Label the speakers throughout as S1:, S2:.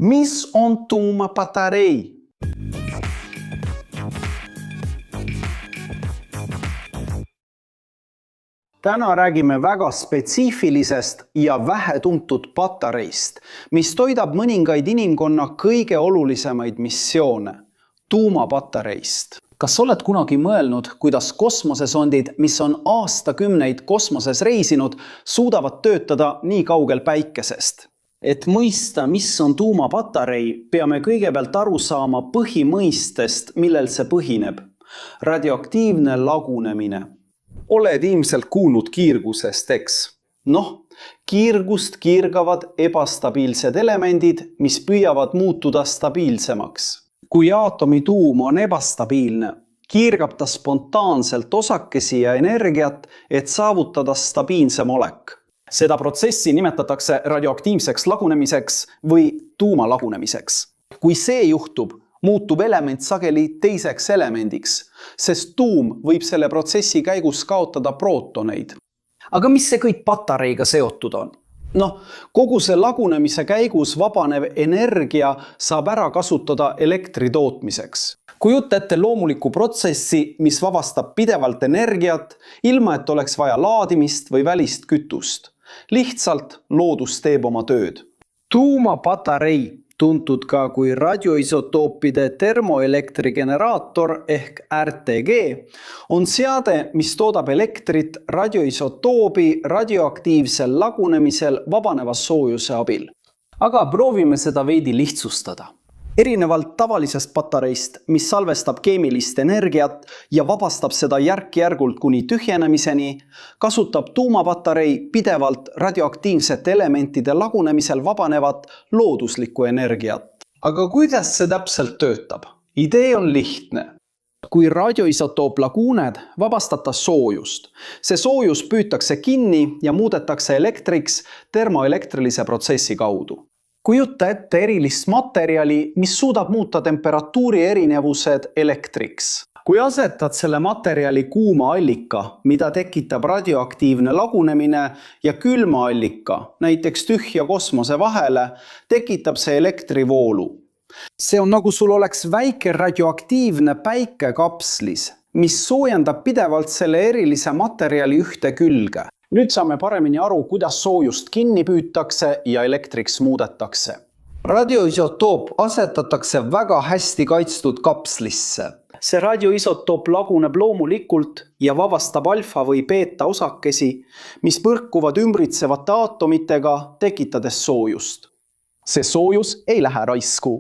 S1: Mis on tuumapatarei? Täna räägime väga spetsiifilisest ja vähetuntud patareist, mis toidab mõningaid inimkonna kõige olulisemaid missioone, tuumapatareist. Kas oled kunagi mõelnud, kuidas kosmosesondid, mis on aastakümneid kosmoses reisinud, suudavad töötada nii kaugel päikesest? Et mõista, mis on tuumapatarei, peame kõigepealt aru saama põhimõistest, millel see põhineb. Radioaktiivne lagunemine. Oled ilmselt kuulnud kiirgusest, eks? Kiirgust kiirgavad ebastabiilsed elemendid, mis püüavad muutuda stabiilsemaks. Kui aatomi tuum on ebastabiilne, kiirgab ta spontaanselt osakesi ja energiat, et saavutada stabiilsem olek. Seda protsessi nimetatakse radioaktiivseks lagunemiseks või tuumalagunemiseks. Kui see juhtub, muutub element sageli teiseks elemendiks, sest tuum võib selle protsessi käigus kaotada prootoneid. Aga mis see kõik patareiga seotud on? Kogu see lagunemise käigus vabanev energia saab ära kasutada elektri tootmiseks. Kujuta ette loomulikku protsessi, mis vabastab pidevalt energiat, ilma et oleks vaja laadimist või välist kütust. Lihtsalt loodus teeb oma tööd. Tuumapatarei, tuntud ka kui radioisotoopide termoelektrigeneraator ehk RTG, on seade, mis toodab elektrit radioisotoobi radioaktiivsel lagunemisel vabaneva soojuse abil. Aga proovime seda veidi lihtsustada. Erinevalt tavalisest patareist, mis salvestab keemilist energiat ja vabastab seda järk-järgult kuni tühjenemiseni, kasutab tuumapatarei pidevalt radioaktiivsete elementide lagunemisel vabanevat looduslikku energiat. Aga kuidas see täpselt töötab? Idee on lihtne. Kui radioisotoop laguned, vabastab ta soojust. See soojus püütakse kinni ja muudetakse elektriks termoelektrilise protsessi kaudu. Kujuta ette erilist materjali, mis suudab muuta temperatuuri erinevused elektriks. Kui asetad selle materjali kuuma allika, mida tekitab radioaktiivne lagunemine, ja külma allika, näiteks tühja kosmose vahele, tekitab see elektrivoolu. See on nagu sul oleks väike radioaktiivne päike kapslis, mis soojendab pidevalt selle erilise materjali ühte külge. Nüüd saame paremini aru, kuidas soojust kinni püütakse ja elektriks muudetakse. Radioisotoop asetatakse väga hästi kaitstud kapslisse. See radioisotoop laguneb loomulikult ja vabastab alfa või beeta osakesi, mis põrkuvad ümbritsevate aatomitega, tekitades soojust. See soojus ei lähe raisku.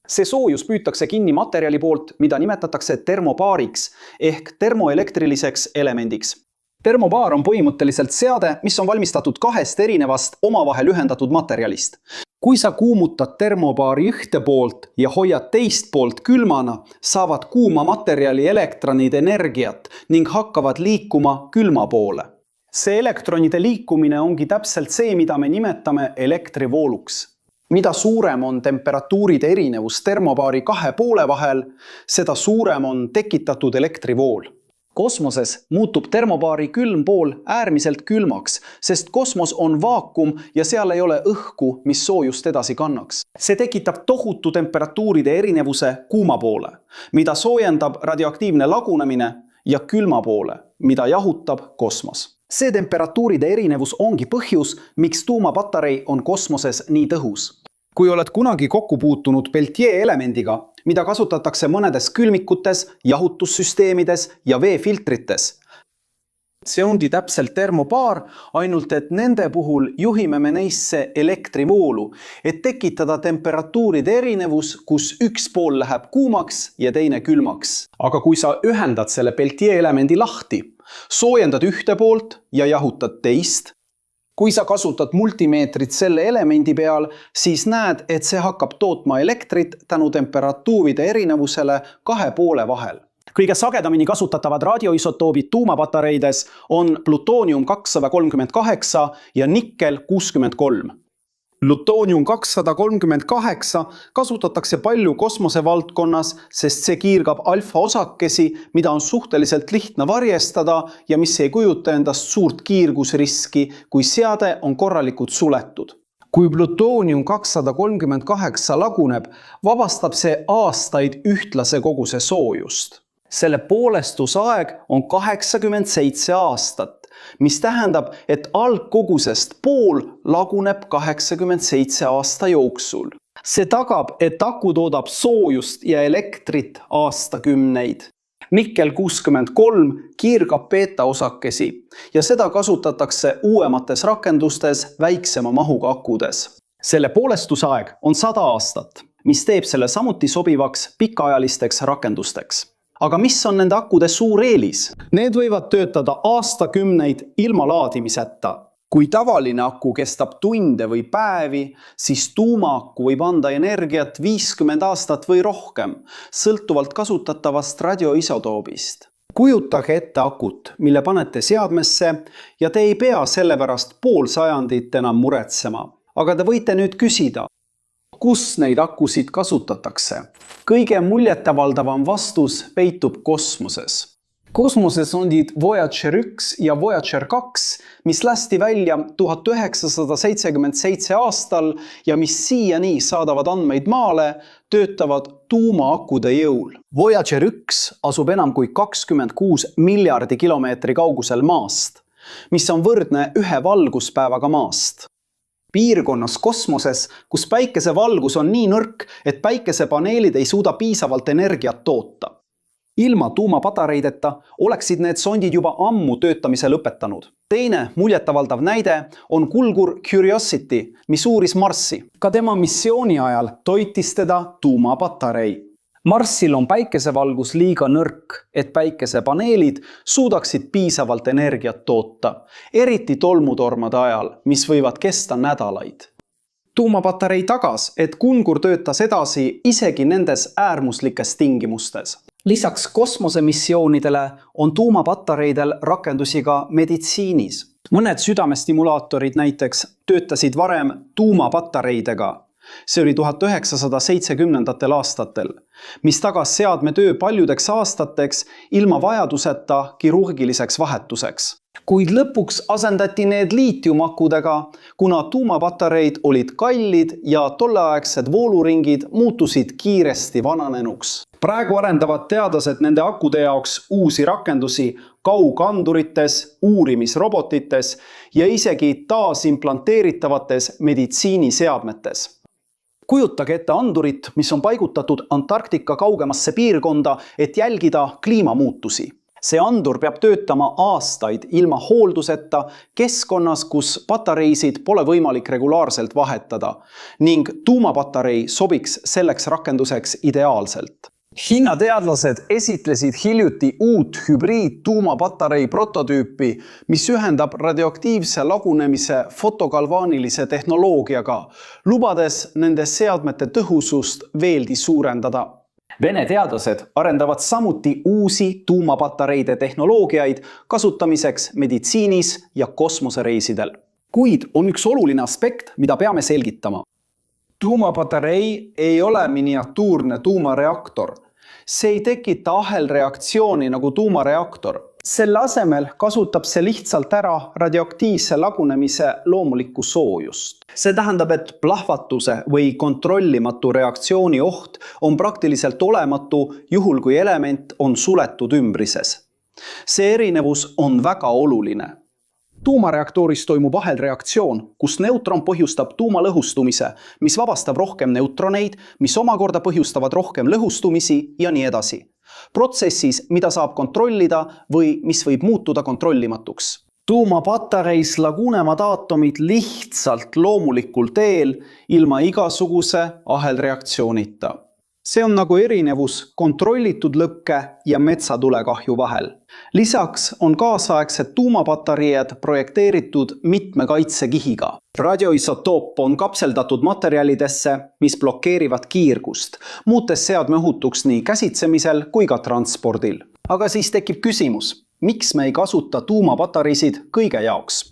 S1: See soojus püütakse kinni materjali poolt, mida nimetatakse termopaariks ehk termoelektriliseks elemendiks. Termopaar on põhimõtteliselt seade, mis on valmistatud kahest erinevast omavahel ühendatud materjalist. Kui sa kuumutad termopaari ühte poolt ja hoiad teist poolt külmana, saavad kuuma materjali elektronid energiat ning hakkavad liikuma külma poole. See elektronide liikumine ongi täpselt see, mida me nimetame elektrivooluks. Mida suurem on temperatuuride erinevus termopaari kahe poole vahel, seda suurem on tekitatud elektrivool. Kosmoses muutub termopaari külm pool äärmiselt külmaks, sest kosmos on vaakum ja seal ei ole õhku, mis soojust edasi kannaks. See tekitab tohutu temperatuuride erinevuse kuuma poole, mida soojendab radioaktiivne lagunemine, ja külma poole, mida jahutab kosmos. See temperatuuride erinevus ongi põhjus, miks tuumapatarei on kosmoses nii tõhus. Kui oled kunagi kokku puutunud Peltier elemendiga, mida kasutatakse mõnedes külmikutes, jahutussüsteemides ja veefiltrites. See ongi täpselt termopaar, ainult et nende puhul juhime me neisse elektrivoolu, et tekitada temperatuuride erinevus, kus üks pool läheb kuumaks ja teine külmaks. Aga kui sa ühendad selle Peltier elemendi lahti, soojendad ühte poolt ja jahutad teist, kui sa kasutad multimeetrit selle elemendi peal, siis näed, et see hakkab tootma elektrit tänu temperatuuride erinevusele kahe poole vahel. Kõige sagedamini kasutatavad radioisotoobid tuumapatareides on plutoonium 238 ja nikkel 63. Plutoonium 238 kasutatakse palju kosmosevaldkonnas, sest see kiirgab alfa-osakesi, mida on suhteliselt lihtne varjestada ja mis ei kujuta endast suurt kiirgusriski, kui seade on korralikult suletud. Kui plutoonium 238 laguneb, vabastab see aastaid ühtlase koguse soojust. Selle poolestusaeg on 87 aastat, mis tähendab, et algkogusest pool laguneb 87 aasta jooksul. See tagab, et aku toodab soojust ja elektrit aastakümneid. Nikkel 63 kiirgab beeta-osakesi ja seda kasutatakse uuemates rakendustes väiksema mahuga akudes. Selle poolestusaeg on 100 aastat, mis teeb selle samuti sobivaks pikaajalisteks rakendusteks. Aga mis on nende akude suur eelis? Need võivad töötada aastakümneid ilma laadimiseta. Kui tavaline aku kestab tunde või päevi, siis tuumaaku võib anda energiat 50 aastat või rohkem, sõltuvalt kasutatavast radioisotoobist. Kujutage ette akut, mille panete seadmesse ja te ei pea sellepärast pool sajandit enam muretsema. Aga te võite nüüd küsida, kus neid akusid kasutatakse? Kõige muljetavaldavam vastus peitub kosmoses. Kosmosesondid Voyager 1 ja Voyager 2, mis lasti välja 1977 aastal ja mis siiani saadavad andmeid maale, töötavad tuumaakude jõul. Voyager 1 asub enam kui 26 miljardi kilomeetri kaugusel maast, mis on võrdne 1 valguspäevaga maast. Piirkonnas kosmoses, kus päikesevalgus on nii nõrk, et päikesepaneelid ei suuda piisavalt energiat toota. Ilma tuumapatareideta oleksid need sondid juba ammu töötamise lõpetanud. Teine muljetavaldav näide on kulgur Curiosity, mis uuris Marssi. Ka tema missiooni ajal toitis teda tuumapatarei. Marsil on päikesevalgus liiga nõrk, et päikesepaneelid suudaksid piisavalt energiat toota, eriti tolmutormade ajal, mis võivad kesta nädalaid. Tuumapatarei tagas, et kulgur töötas edasi isegi nendes äärmuslikes tingimustes. Lisaks kosmosemissioonidele on tuumapatareidel rakendusi ka meditsiinis. Mõned südamestimulaatorid näiteks töötasid varem tuumapatareidega. See oli 1970. aastatel, mis tagas seadme töö paljudeks aastateks ilma vajaduseta kirurgiliseks vahetuseks. Kuid lõpuks asendati need liitiumakudega, kuna tuumapatareid olid kallid ja tolleaegsed vooluringid muutusid kiiresti vananenuks. Praegu arendavad teadlased nende akude jaoks uusi rakendusi kaugandurites, uurimisrobotites ja isegi taasimplanteeritavates meditsiiniseadmetes. Kujutage ette andurit, mis on paigutatud Antarktika kaugemasse piirkonda, et jälgida kliimamuutusi. See andur peab töötama aastaid ilma hoolduseta keskkonnas, kus patareisid pole võimalik regulaarselt vahetada ning tuumapatarei sobiks selleks rakenduseks ideaalselt. Hiina teadlased esitlesid hiljuti uut hübriid-tuumapatarei prototüüpi, mis ühendab radioaktiivse lagunemise fotogalvaanilise tehnoloogiaga, lubades nende seadmete tõhusust veelgi suurendada. Vene teadlased arendavad samuti uusi tuumapatareide tehnoloogiaid kasutamiseks meditsiinis ja kosmosereisidel. Kuid on üks oluline aspekt, mida peame selgitama. Tuumapatarei ei ole miniatuurne tuumareaktor. See ei tekita ahelreaktsiooni nagu tuumareaktor. Selle asemel kasutab see lihtsalt ära radioaktiivse lagunemise loomulikku soojust. See tähendab, et plahvatuse või kontrollimatu reaktsiooni oht on praktiliselt olematu juhul, kui element on suletud ümbrises. See erinevus on väga oluline. Tuumareaktooris toimub ahelreaktsioon, kus neutron põhjustab tuumalõhustumise, mis vabastab rohkem neutroneid, mis omakorda põhjustavad rohkem lõhustumisi ja nii edasi. Protsessis, mida saab kontrollida või mis võib muutuda kontrollimatuks. Tuumapatareis lagunevad aatomid lihtsalt loomulikul teel ilma igasuguse ahelreaktsioonita. See on nagu erinevus kontrollitud lõkke ja metsatulekahju vahel. Lisaks on kaasaegsed tuumapatareid projekteeritud mitme kaitsekihiga. Radioisotoop on kapseldatud materjalidesse, mis blokeerivad kiirgust, muutes seadme ohutuks nii käsitsemisel kui ka transpordil. Aga siis tekib küsimus, miks me ei kasuta tuumapatareisid kõige jaoks?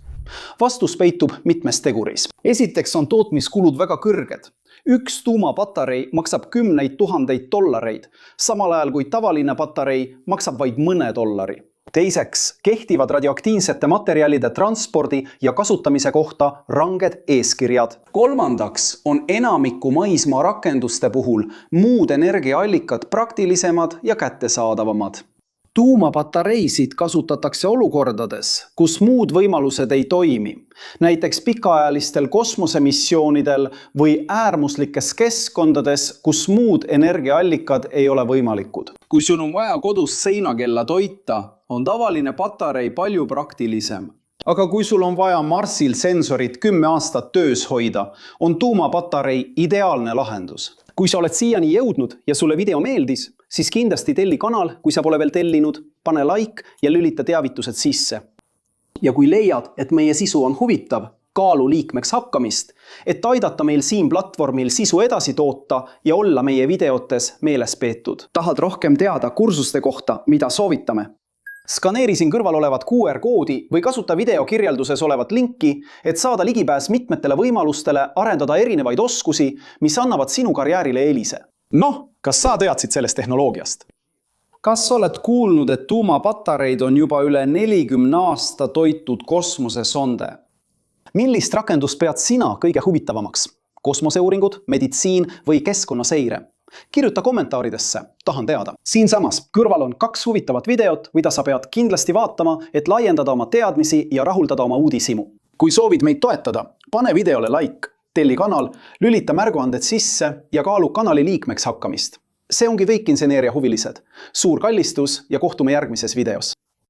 S1: Vastus peitub mitmes teguris. Esiteks on tootmiskulud väga kõrged. Üks tuumapatarei maksab $10,000, samal ajal kui tavaline patarei maksab vaid mõne $. Teiseks, kehtivad radioaktiivsete materjalide transpordi ja kasutamise kohta ranged eeskirjad. Kolmandaks on enamiku maismaa rakenduste puhul muud energiaallikad praktilisemad ja kättesaadavamad. Tuumapatareisid kasutatakse olukordades, kus muud võimalused ei toimi, näiteks pikaajalistel kosmosemissioonidel või äärmuslikes keskkondades, kus muud energiaallikad ei ole võimalikud. Kui sul on vaja kodus seinakella toita, on tavaline patarei palju praktilisem. Aga kui sul on vaja Marsil sensorit 10 aastat töös hoida, on tuumapatarei ideaalne lahendus. Kui sa oled siiani jõudnud ja sulle video meeldis, siis kindlasti telli kanal, kui sa pole veel tellinud, pane like ja lülita teavitused sisse. Ja kui leiad, et meie sisu on huvitav, kaalu liikmeks hakkamist, et aidata meil siin platvormil sisu edasi toota ja olla meie videotes meeles peetud. Tahad rohkem teada kursuste kohta, mida soovitame? Skaneeri siin kõrval olevat QR-koodi või kasuta video kirjelduses olevat linki, et saada ligipääs mitmetele võimalustele arendada erinevaid oskusi, mis annavad sinu karjäärile eelise. Noh, kas sa teadsid sellest tehnoloogiast? Kas oled kuulnud, et tuumapatareid on juba üle 40 aasta toitud kosmosesonde? Millist rakendust pead sina kõige huvitavamaks? Kosmoseuuringud, meditsiin või keskkonnaseire? Kirjuta kommentaaridesse, tahan teada. Siinsamas kõrval on 2 huvitavat videot, mida sa pead kindlasti vaatama, et laiendada oma teadmisi ja rahuldada oma uudishimu. Kui soovid meid toetada, pane videole like, telli kanal, lülita märguanded sisse ja kaalu kanali liikmeks hakkamist. See ongi Weikinseneeria huvilised. Suur kallistus ja kohtume järgmises videos.